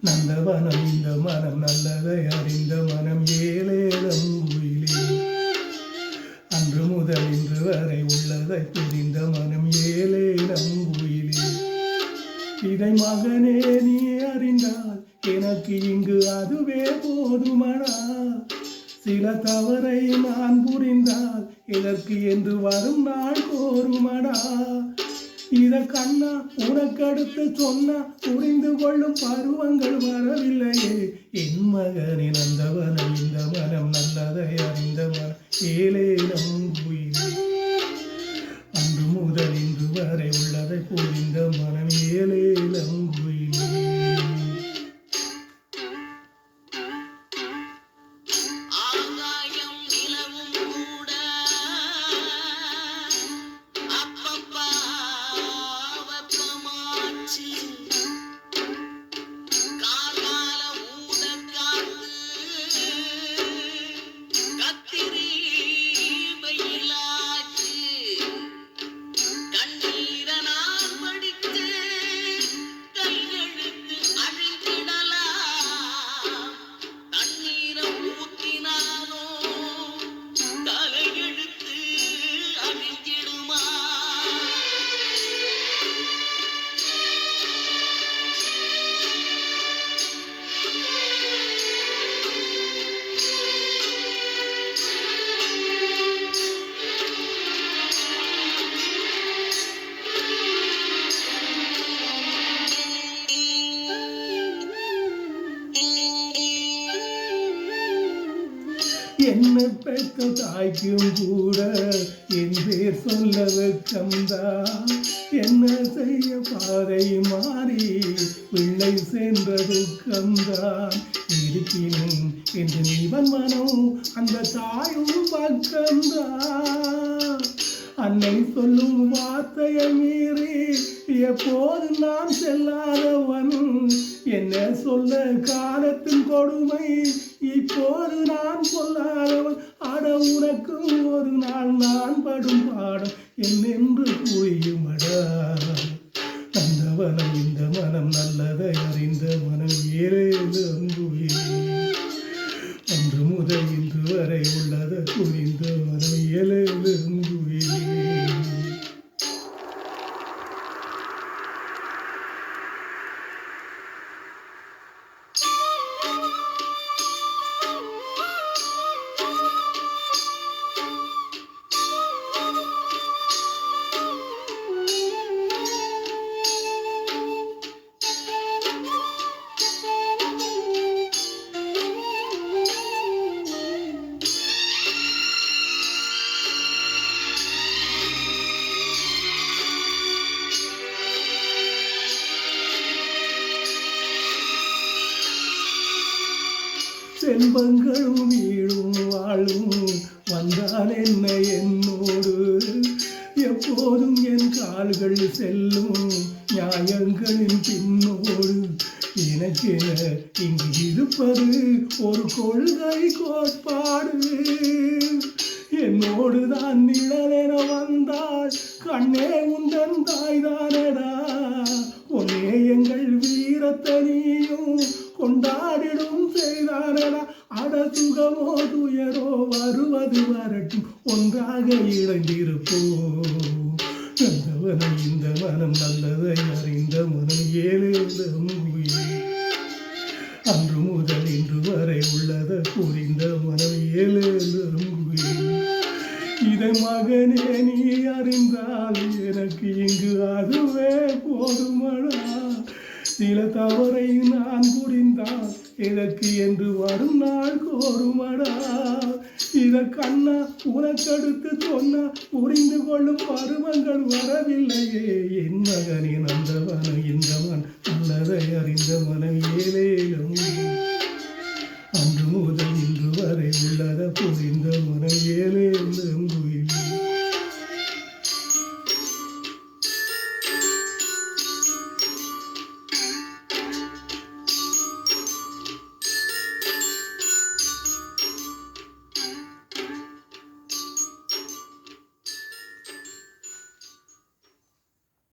நந்தவனம் இந்த மனம் நல்லதை அறிந்த மனம் ஏலேலம் குயிலே. அன்று முதல் இன்று வரை உள்ளதை புரிந்த மனம் ஏலேலம் குயிலே. இதை மகனே நீ அறிந்தால் எனக்கு இங்கு அதுவே போதுமடா. சில தவறை நான் புரிந்தால் இதற்கு என்று வரும் நாள் கோருமடா. இத கண்ணா உனக்கடுத்து சொன்னா புரிந்து கொள்ளும் பருவங்கள் வரவில்லையே. என் மகனின் நந்தவனம் இந்த மனம் நல்லதை அறிந்த மனம் ஏலேலம் குயிலே. அன்று முதல் இன்று வரை உள்ளதை புரிந்த மனம் ஏலேலம் குயிலே. என்னை பெற்ற தாய்க்கும் கூட என் பேர் சொல்ல வெட்கம்தான். என்ன செய்ய பாதை மாறி பிள்ளை சென்ற துக்கம்தான். இருப்பினும் என்று இவன் மனம் அந்த தாயும் பக்கம்தான். அன்னை சொல்லும் வார்த்தையை மீறி எப்போது நான் செல்லாதவன். என்ன சொல்ல காலத்தின் கொடுமை இப்போது நான் சொல்லாதவன். அட உனக்கும் ஒரு நாள் நான் படும் பாடம் என்னென்று புரியுமடா. நந்தவனம் இந்த மனம் நல்லதை அறிந்த மனம் ஏலேலம் குயிலே. அன்று முதல் இன்று வரை உள்ளதை புரிந்த மனம் ஏலேலம் குயிலே. செல்வங்களும் வீழும் வாழும் வந்தால் என்ன என்னோடு. எப்போதும் என் கால்கள் செல்லும் நியாயங்களின் பின்னோடு. எனக்கென இங்கு இருப்பது ஒரு கொள்கை கோட்பாடு. என்னோடு தான் நிழலென வந்தால் கண்ணே உந்தன் தாய்தானடா. ஒன்னே எங்கள் வீரத்தனியும் கொண்டாடிடும் செய்தானடா. அட சுகமோ துயரோ வருவது வரட்டும் ஒன்றாக இணைந்திருப்போம். நந்தவனம் இந்த மனம் நல்லதை அறிந்த மனம் ஏலேலம் குயிலே. அன்று முதல் இன்று வரை உள்ளதை புரிந்த மனம் ஏலேலம் குயிலே. இதை மகனே நீ அறிந்தால் எனக்கு இங்கு அதுவே போதுமடா. சில தவறை நான் புரிந்தால் இதற்கு என்று வரும் நாள் கோருமடா. இத கண்ணா உனக்கடுத்து சொன்னா புரிந்து கொள்ளும் பருவங்கள் வரவில்லையே. என் மகனின் நந்தவனம் இந்த மனம் நல்லதை அறிந்த மனம் ஏலேலம்.